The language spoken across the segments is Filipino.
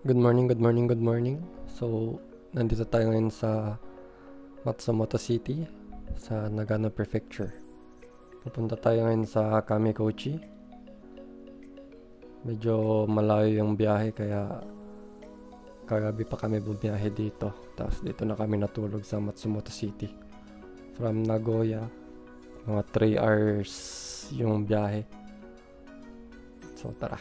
Good morning, good morning, good morning. So, nandito tayo ngayon sa Matsumoto City, sa Nagano Prefecture. Pupunta tayo ngayon sa Kamikochi. Medyo malayo yung biyahe kaya kagabi pa kami bumiyahe dito. Tapos dito na kami natulog sa Matsumoto City. From Nagoya, mga 3 hours yung biyahe. So, tara.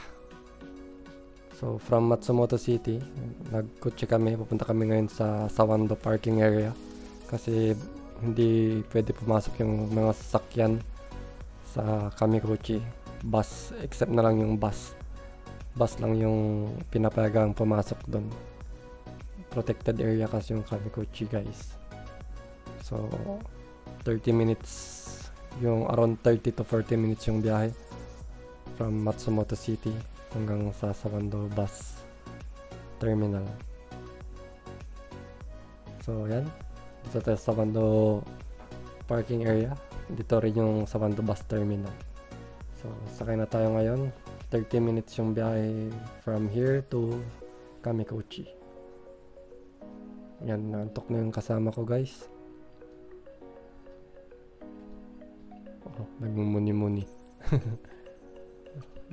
So, from Matsumoto City, nagkotse kami. Pupunta kami ngayon sa Sawando parking area. Kasi hindi pwede pumasok yung mga sasakyan sa Kamikochi. Bus, except na lang yung bus. Bus lang yung pinapayagang pumasok doon. Protected area kasi yung Kamikochi, guys. So, 30 minutes, yung around 30 to 40 minutes yung biyahe from Matsumoto City hanggang sa Sawando bus terminal. So yan, dito tayo sa Sawando parking area. Dito rin yung Sawando bus terminal. So sakay na tayo ngayon. 30 minutes yung biyahe from here to Kamikochi. Yan, naantok na yung kasama ko, guys. Oh, nagmumuni-muni.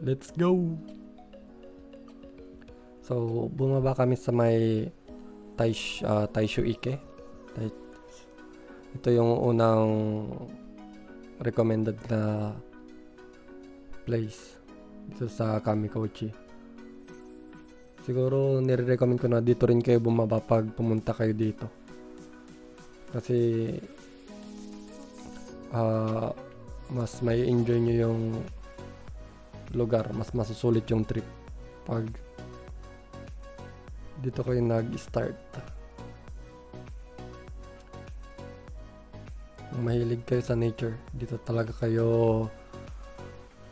Let's go! So, bumaba kami sa may Taishu Ike. Ito yung unang recommended na place dito sa Kamikochi. Siguro nire-recommend ko na dito rin kayo bumaba pag pumunta kayo dito. Kasi mas may enjoy nyo yung lugar, mas masusulit yung trip pag dito kayo nag-start. Kung mahilig kayo sa nature, dito talaga kayo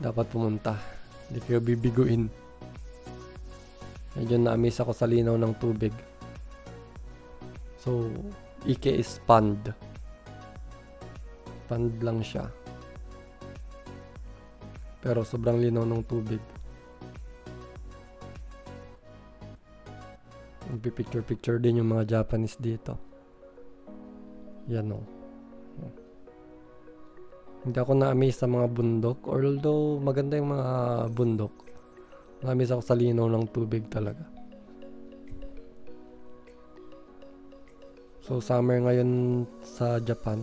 dapat pumunta. Hindi kayo bibiguin. Medyo na-amaze ako sa linaw ng tubig. So, Ike is pond. Pond lang siya. Pero sobrang linaw ng tubig. Picture din yung mga Japanese dito. Yan o. Hindi ako na-amaze sa mga bundok. Although maganda yung mga bundok, na-amaze ako sa linaw ng tubig talaga. So summer ngayon sa Japan.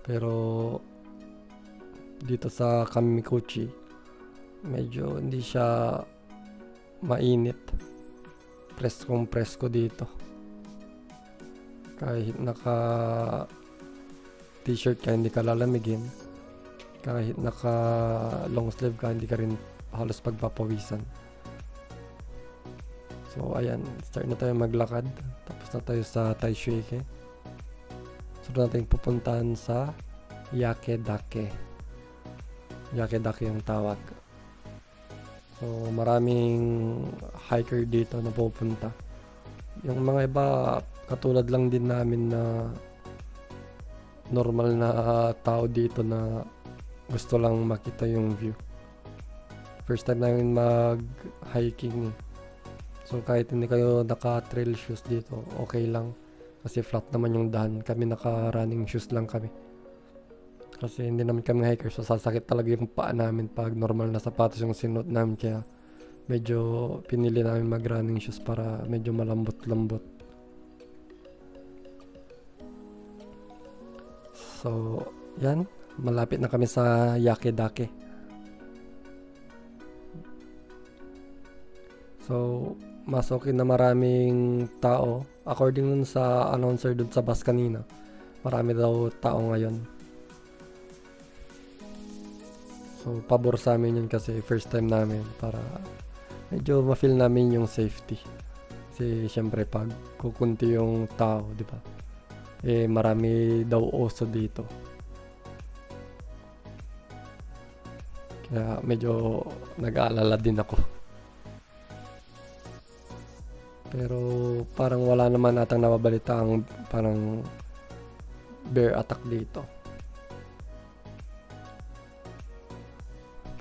Pero dito sa Kamikochi, medyo hindi siya mainit. Presko dito. Kahit naka t-shirt ka, hindi ka lalamigin. Kahit naka long sleeve ka, hindi ka rin halos pagpapawisan. So ayan, start na tayo maglakad. Tapos na tayo sa Taishu Ike. So natin pupuntahan sa Yakedake. Yakedake yung tawag. So maraming hiker dito na pupunta. Yung mga iba katulad lang din namin na normal na tao dito na gusto lang makita yung view. First time namin mag-hiking. So kahit hindi kayo naka-trail shoes dito, okay lang. Kasi flat naman yung daan. Kami naka-running shoes lang kami. Kasi hindi naman kami hiker, so sasakit talaga yung paa namin pag normal na sapatos yung sinuot namin. Kaya medyo pinili namin mag-running shoes para medyo malambot-lambot. So, yan. Malapit na kami sa Yakedake. So, mas okay na maraming tao. According dun sa announcer dun sa bus kanina, marami daw tao ngayon. So, pabor sa amin yun kasi first time namin para medyo ma-feel namin yung safety. Kasi syempre pag kukunti yung tao, di ba? Eh, marami daw oso dito. Kaya medyo nag-aalala din ako. Pero parang wala naman atang nababalita ang parang bear attack dito.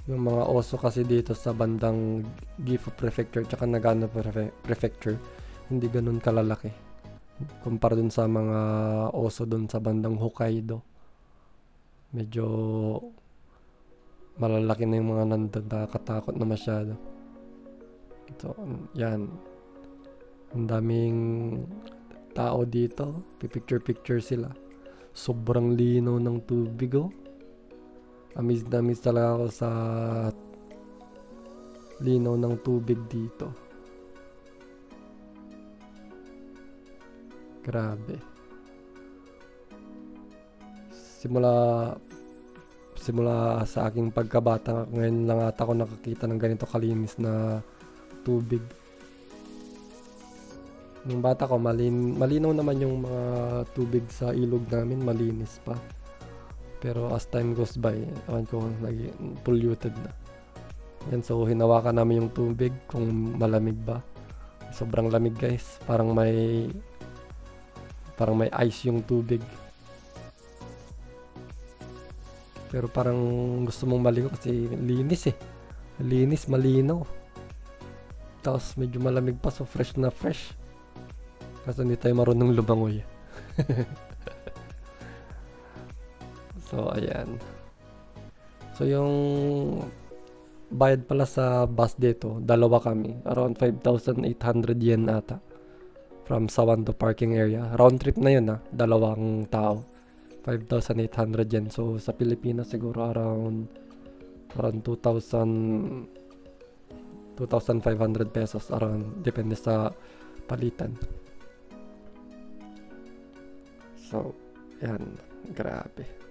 Yung mga oso kasi dito sa bandang Gifu Prefecture tsaka Nagano Prefecture, hindi ganun kalalaki. Kumpara dun sa mga oso dun sa bandang Hokkaido. Medyo malalaki na yung mga nandun, nakakatakot na masyado. So, yan. Ang daming tao dito, picture sila. Sobrang linaw ng tubig, oh. Amaze na amaze talaga ako sa linaw ng tubig dito. Grabe. Simula sa aking pagkabata, ngayon lang ata ako nakakita ng ganito kalinis na tubig. Nung bata ko, malinaw naman yung mga tubig sa ilog namin, malinis pa. Pero as time goes by, ewan ko, naging polluted na. Yan, so hinawakan namin yung tubig kung malamig ba. Sobrang lamig, guys. Parang may ice yung tubig. Pero parang gusto mong maligo kasi linis eh. Linis, malinaw. Tapos medyo malamig pa, so fresh na fresh. Kasi hindi tayo marunong lumangoy. So, ayan. So, yung bayad pala sa bus dito, dalawa kami. Around 5,800 yen ata. From Sawando parking area. Round trip na yun, dalawang tao. 5,800 yen. So, sa Pilipinas siguro around 2,500 pesos. Around, depende sa palitan. So, yan. Grabe.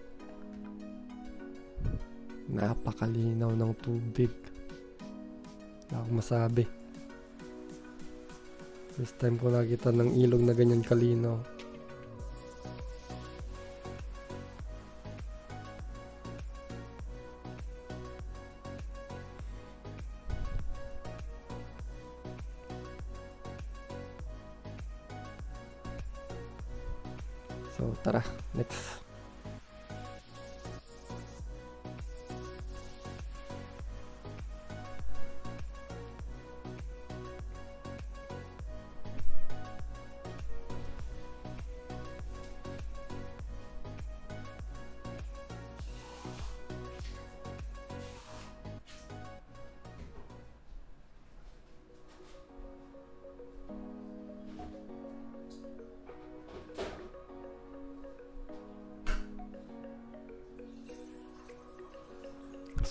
Napakalinaw ng tubig. Wala akong masabi. First time ko nakita ng ilog na ganyan kalinaw. So, tara. Next.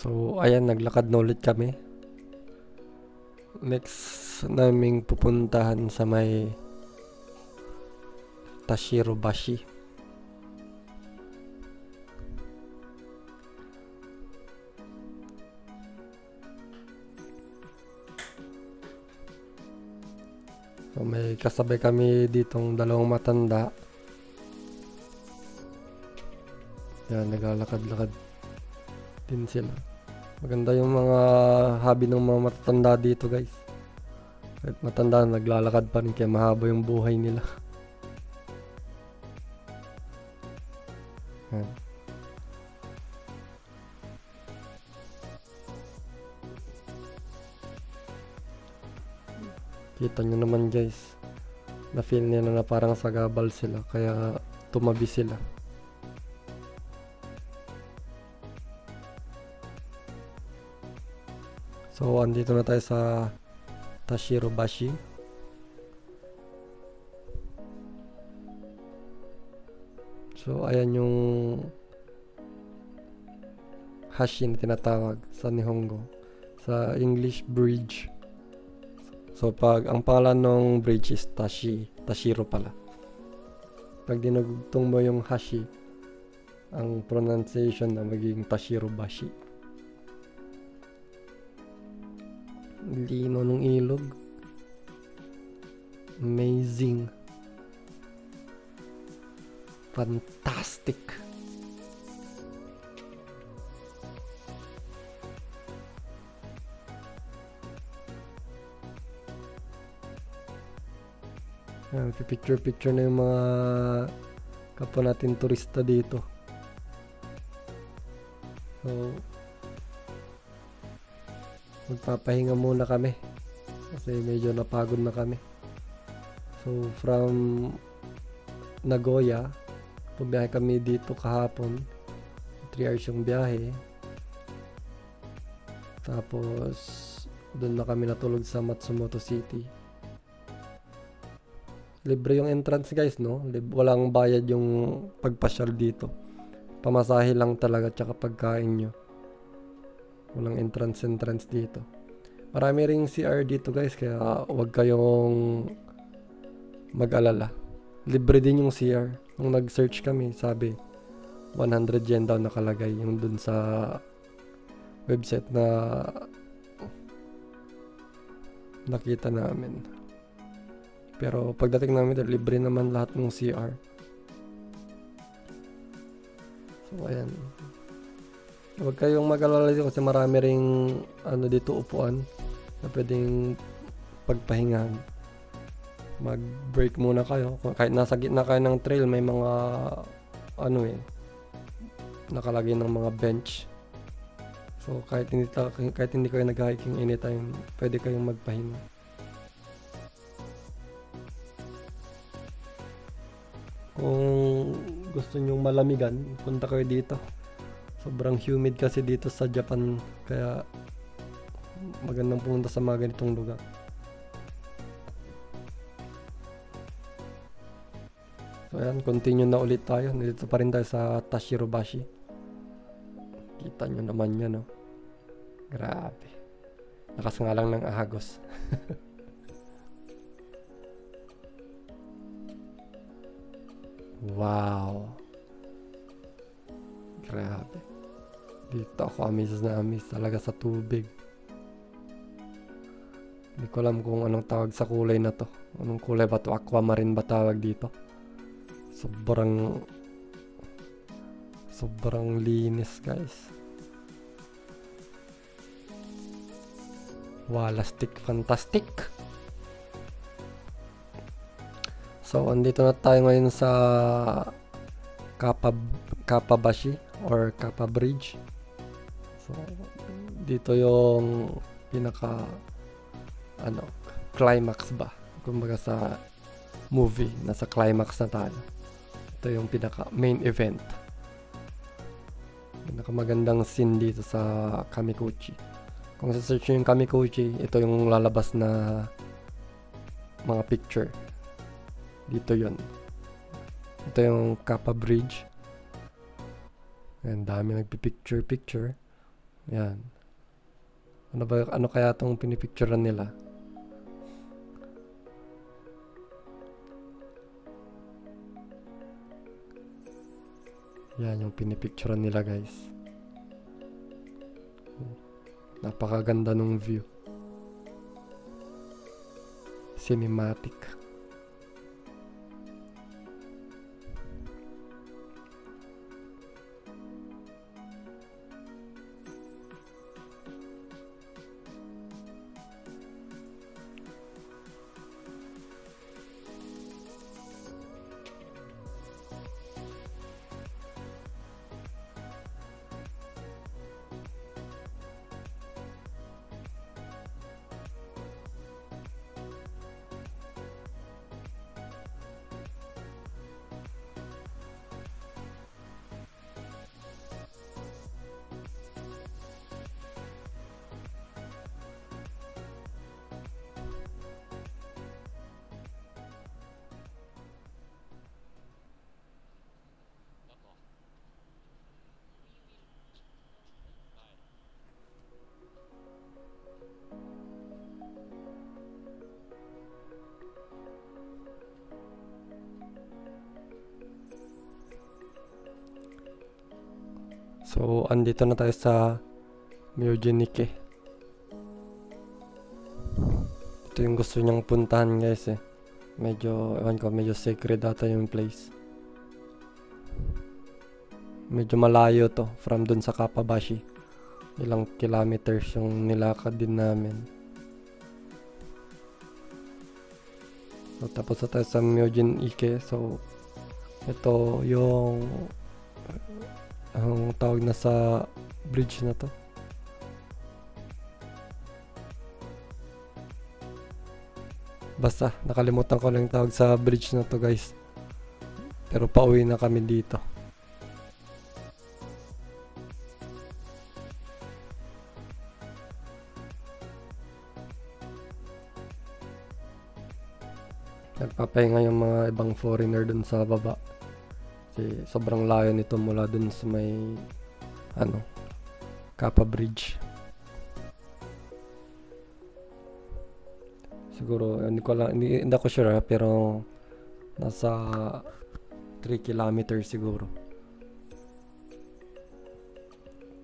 So, ayan, naglakad na ulit kami. Next naming pupuntahan sa may Tashirobashi. So, may kasabay kami ditong dalawang matanda. Yan, naglalakad-lakad din sila. Maganda yung mga hobby ng mga matatanda dito, guys. Kahit matanda, naglalakad pa rin kaya mahaba yung buhay nila. Yan. Kita nyo naman, guys. Na-feel nila na parang sagabal sila kaya tumabi sila. So, andito na tayo sa Tashirobashi. So, ayan yung hashi na tinatawag sa Nihongo. Sa English, bridge. So, ang pangalan ng bridge is Tashiro pala. Pag dinugtong mo yung hashi, ang pronunciation na magiging Tashirobashi. Lino ng ilog. Amazing. Fantastic. Picture na yung mga kapwa natin turista dito. So, magpapahinga muna kami kasi medyo napagod na kami. So from Nagoya, bumiyahe kami dito kahapon, 3 hours yung biyahe. Tapos doon na kami natulog sa Matsumoto City. Libre yung entrance guys, no? Walang bayad yung pagpasyal dito. Pamasahe lang talaga tsaka pagkain nyo. Walang entrance dito. Marami ring CR dito guys, kaya wag kayong mag-alala. Libre din yung CR. Nung nag-search kami, sabi 100 yen daw nakalagay yung dun sa website na nakita namin. Pero pagdating namin dito, libre naman lahat ng CR. So ayan. Huwag kayong mag-alala dito kasi marami ring dito upuan na pwedeng pagpahingahan. Mag-break muna kayo. Kahit nasa gitna kayo ng trail, may mga nakalagay ng mga bench. So kahit hindi kayo nag-hiking anytime, pwede kayong magpahinga. Kung gusto nyong malamigan, punta kayo dito. Sobrang humid kasi dito sa Japan, kaya magandang pumunta sa mga ganitong lugar. So ayan, continue na ulit tayo. Nandito pa rin tayo sa Tashirobashi. Kita nyo naman yan, no? Grabe. Lakas nga lang ng ahagos. Wow. Grabe. Dito ako amaze na amaze talaga sa tubig. Hindi ko alam kung anong tawag sa kulay na to. Anong kulay ba to? Aquamarine ba tawag dito? Sobrang linis guys. Walastic fantastic. So andito na tayo ngayon sa Kappabashi or Kappa Bridge. So dito yung pinaka climax ba? Kumbaga sa movie, nasa climax na tayo. Ito yung pinaka main event. Pinaka magandang scene dito sa Kamikochi. Kung sa-search nyo yung Kamikochi, ito yung lalabas na mga picture. Dito yon. Ito yung Kappa Bridge. Ayan, dami nagpipicture. Ayan. Ano kaya itong pinipicturean nila? Yan yung pinipicturean nila guys. Napakaganda ng view. Cinematic. So, andito na tayo sa Myojinike. Ito yung gusto niyang puntahan guys eh. Medyo sacred ata yung place. Medyo malayo to from dun sa Kappabashi. Ilang kilometers yung nilakad din namin. So, tapos na tayo sa Myojinike. So, ito yung ang tawag na sa bridge na to. Basta, nakalimutan ko lang yung tawag sa bridge na to guys. Pero pauwi na kami dito. Nagpapahinga yung mga ibang foreigner dun sa baba. Kasi sobrang layo nito mula dun sa may Kappa Bridge. Siguro hindi ako sure pero nasa 3 kilometers siguro.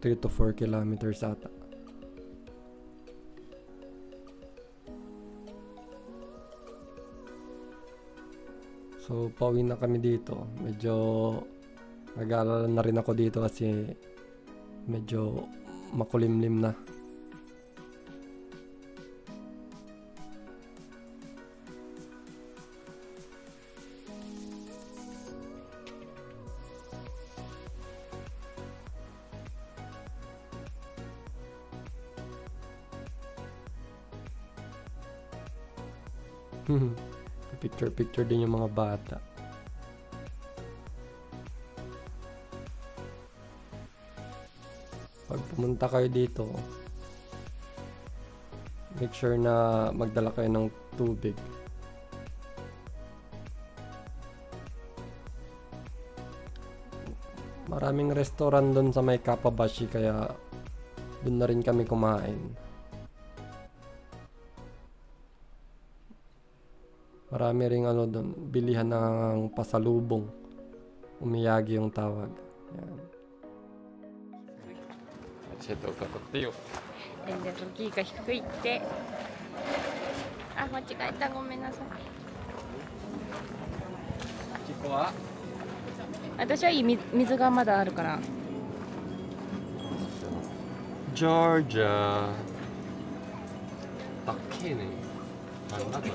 3 to 4 kilometers ata. So, pauwi na kami dito. Medyo nag-aalala na rin ako dito kasi medyo makulimlim na. Picture din yung mga bata. Pag pumunta kayo dito, make sure na magdala kayo ng tubig. Maraming restaurant doon sa may Kappabashi kaya doon na rin kami kumain. Marami ring doon, bilihan ng pasalubong. Umiyagi yung tawag. Yan. Ito, kakotよ。エネルギーが低いって。あ、間違えた。ごめんなさい。キコは？私はいい水がまだあるから。ジョージア。だっけね。なんだこれ。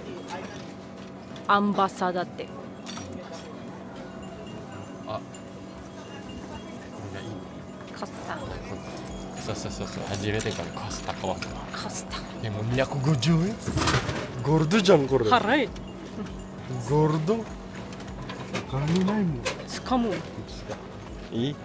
アンバサダって。あ、これがいいね。カスタ。そう初めてからカスタ変わった。カスタ。でも250円？ゴールドじゃんこれ。払え。ゴールド？金ないもん。しかも。いい？